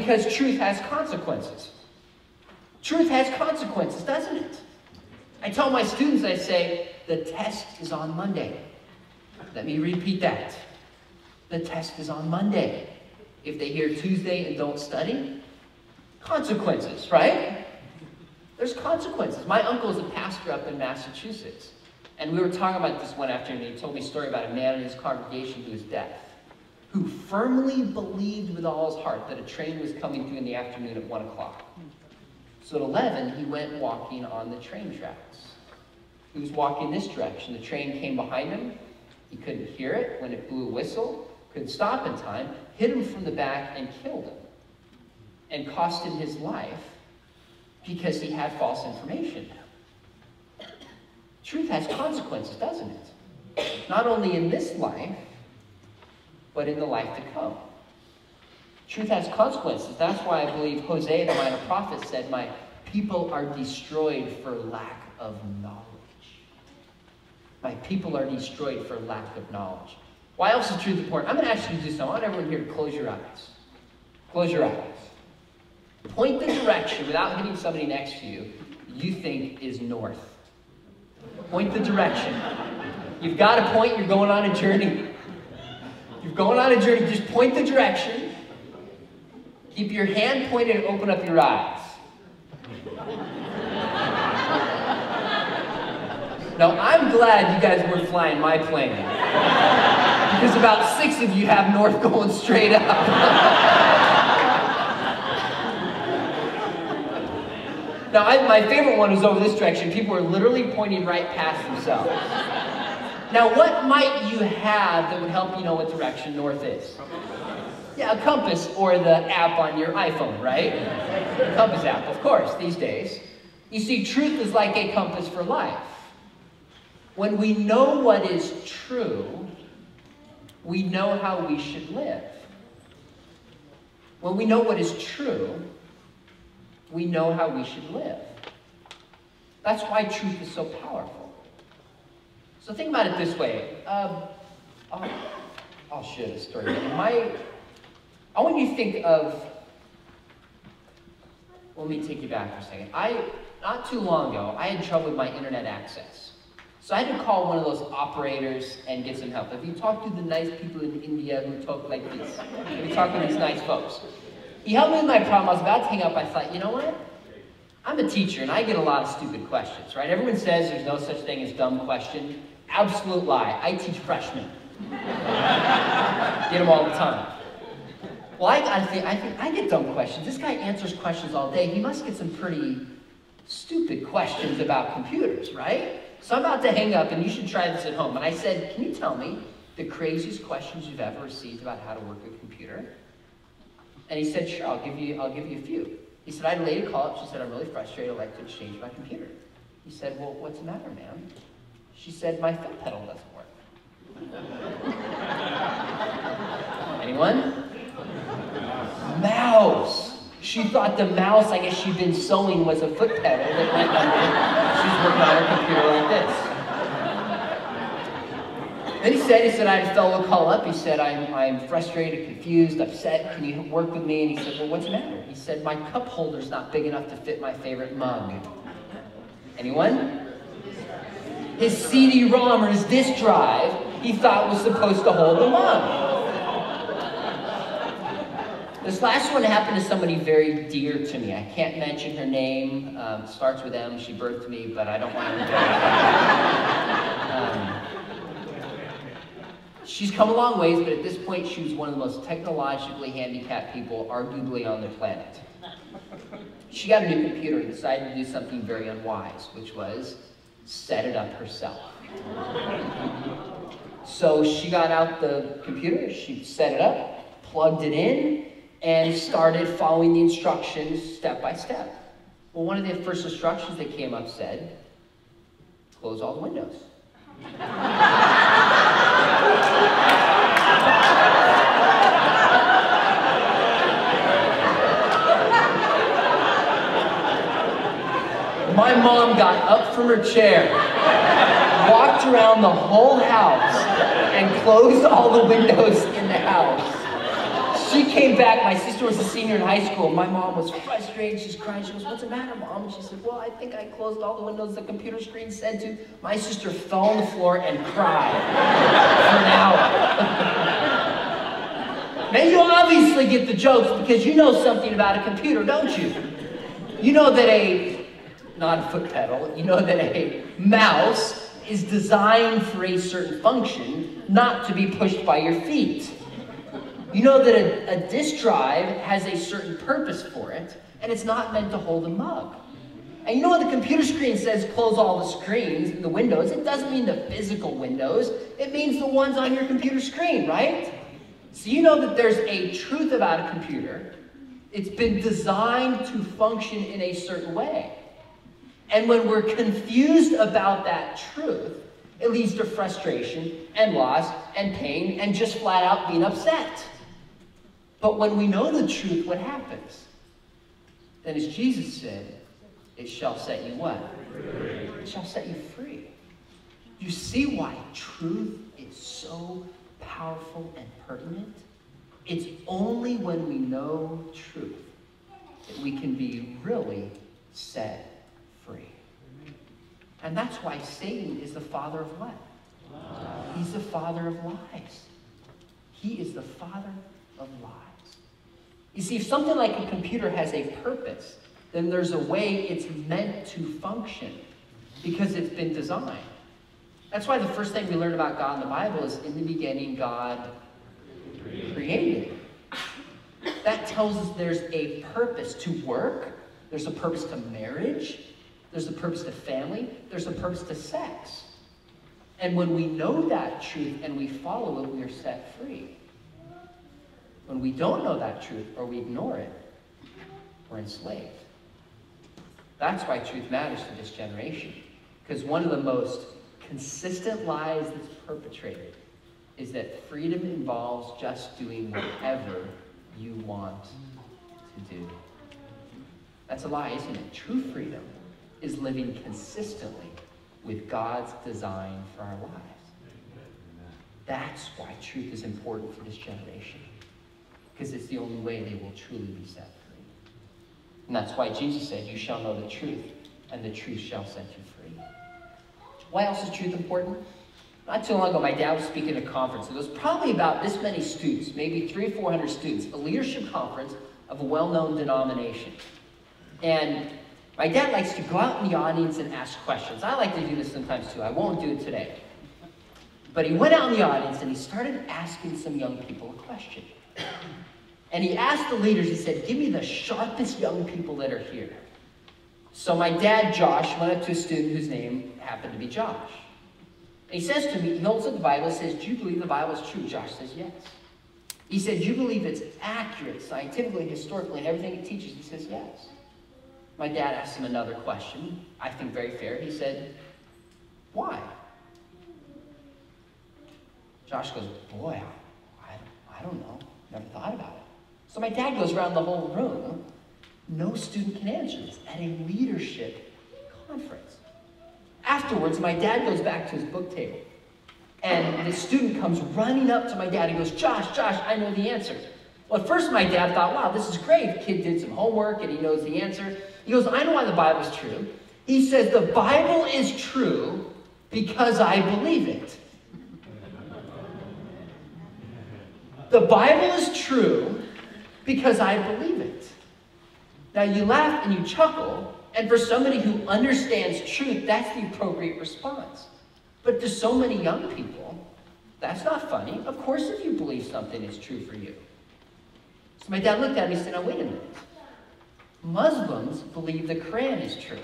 because truth has consequences. Truth has consequences, doesn't it? I tell my students, I say, the test is on Monday. Let me repeat that. The test is on Monday. If they hear Tuesday and don't study, consequences, right? There's consequences. My uncle is a pastor up in Massachusetts. And we were talking about this one afternoon. He told me a story about a man in his congregation who was deaf, who firmly believed with all his heart that a train was coming through in the afternoon at 1 o'clock. So at 11, he went walking on the train tracks. He was walking this direction. The train came behind him. He couldn't hear it when it blew a whistle, couldn't stop in time, hit him from the back and killed him, and cost him his life because he had false information. Truth has consequences, doesn't it? Not only in this life, but in the life to come. Truth has consequences. That's why I believe Hosea, the minor prophet, said, my people are destroyed for lack of knowledge. My people are destroyed for lack of knowledge. Why else is truth important? I'm going to ask you to do something. I want everyone here to close your eyes. Close your eyes. Point the direction without hitting somebody next to you you think is north. Point the direction. You've got a point. You're going on a journey. You're going on a journey. Just point the direction. Keep your hand pointed and open up your eyes. Now, I'm glad you guys weren't flying my plane. Because about 6 of you have north going straight up. Now, my favorite one was over this direction. People were literally pointing right past themselves. Now, what might you have that would help you know what direction north is? Yeah, a compass or the app on your iPhone, right? The compass app, of course, these days. You see, truth is like a compass for life. When we know what is true, we know how we should live. When we know what is true, we know how we should live. That's why truth is so powerful. So think about it this way. I'll share this story. I want you to think of, let me take you back for a second. Not too long ago, I had trouble with my internet access. So I had to call one of those operators and get some help. If you talk to the nice people in India who talk like this, if you talk to these nice folks, he helped me with my problem. I was about to hang up. I thought, you know what? I'm a teacher, and I get a lot of stupid questions, right? Everyone says there's no such thing as dumb question. Absolute lie. I teach freshmen. Get them all the time. Well, I think I get dumb questions. This guy answers questions all day. He must get some pretty stupid questions about computers, right? So I'm about to hang up, and you should try this at home. And I said, can you tell me the craziest questions you've ever received about how to work a computer? And he said, sure, I'll give you a few. He said, I had a lady call up. She said, I'm really frustrated. I'd like to exchange my computer. He said, well, what's the matter, ma'am? She said, my foot pedal doesn't work. Anyone? Mouse. She thought the mouse, I guess she'd been sewing, was a foot pedal that went under. She's working on her computer like this. Then he said, I had a fellow call up. He said, I'm frustrated, confused, upset. Can you work with me? And he said, well, what's the matter? He said, my cup holder's not big enough to fit my favorite mug. Anyone? His CD-ROM or his disk drive, he thought was supposed to hold the mug. This last one happened to somebody very dear to me. I can't mention her name. It starts with M. She birthed me, but I don't want to. She's come a long ways, but at this point, she was one of the most technologically handicapped people, arguably, on the planet. She got a new computer and decided to do something very unwise, which was set it up herself. So she got out the computer, she set it up, plugged it in, and started following the instructions step by step. Well, one of the first instructions that came up said, close all the windows. My mom got up from her chair, walked around the whole house, and closed all the windows in the house. She came back, my sister was a senior in high school, and my mom was frustrated, she's crying, she goes, what's the matter, Mom? And she said, well, I think I closed all the windows the computer screen said to. My sister fell on the floor and cried for an hour. Now you obviously get the jokes because you know something about a computer, don't you? You know that not a foot pedal, you know that a mouse is designed for a certain function, not to be pushed by your feet. You know that a disk drive has a certain purpose for it, and it's not meant to hold a mug. And you know when the computer screen says close all the screens and the windows, it doesn't mean the physical windows, it means the ones on your computer screen, right? So you know that there's a truth about a computer. It's been designed to function in a certain way. And when we're confused about that truth, it leads to frustration and loss and pain and just flat out being upset. But when we know the truth, what happens? Then as Jesus said, it shall set you what? Free. It shall set you free. You see why truth is so powerful and pertinent? It's only when we know truth that we can be really set free. And that's why Satan is the father of what? Lies. He's the father of lies. He is the father of lies. You see, if something like a computer has a purpose, then there's a way it's meant to function because it's been designed. That's why the first thing we learn about God in the Bible is in the beginning, God created. That tells us there's a purpose to work. There's a purpose to marriage. There's a purpose to family. There's a purpose to sex. And when we know that truth and we follow it, we are set free. When we don't know that truth or we ignore it, we're enslaved. That's why truth matters to this generation. Because one of the most consistent lies that's perpetrated is that freedom involves just doing whatever you want to do. That's a lie, isn't it? True freedom is living consistently with God's design for our lives. That's why truth is important for this generation. Because it's the only way they will truly be set free. And that's why Jesus said, you shall know the truth, and the truth shall set you free. Why else is truth important? Not too long ago, my dad was speaking at a conference. There was probably about this many students, maybe 300 or 400 students, a leadership conference of a well-known denomination. And my dad likes to go out in the audience and ask questions. I like to do this sometimes too. I won't do it today. But he went out in the audience and he started asking some young people a question. And he asked the leaders, he said, give me the sharpest young people that are here. So my dad, Josh, went up to a student whose name happened to be Josh. And he says to me, he holds up the Bible and says, do you believe the Bible is true? Josh says, yes. He said, do you believe it's accurate, scientifically, historically, and everything it teaches? He says, yes. My dad asked him another question, I think very fair. He said, why? Josh goes, boy, I don't know. Never thought about it. So my dad goes around the whole room. No student can answer this at a leadership conference. Afterwards, my dad goes back to his book table. And the student comes running up to my dad. He goes, Josh, I know the answer. Well, at first my dad thought, wow, this is great. The kid did some homework and he knows the answer. He goes, I know why the Bible's true. He says, the Bible is true because I believe it. The Bible is true because I believe it. Now you laugh and you chuckle, and for somebody who understands truth, that's the appropriate response. But to so many young people, that's not funny. Of course, if you believe something is true for you. So my dad looked at me and said, now wait a minute. Muslims believe the Quran is true.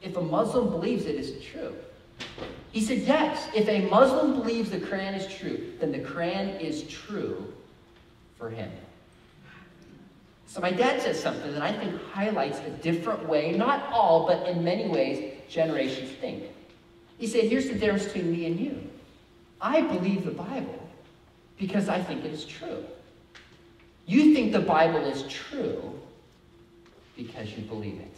If a Muslim believes it, is it true? He said, yes. If a Muslim believes the Quran is true, then the Quran is true for him. So my dad says something that I think highlights a different way, not all, but in many ways, generations think. He said, here's the difference between me and you. I believe the Bible because I think it is true. You think the Bible is true because you believe it.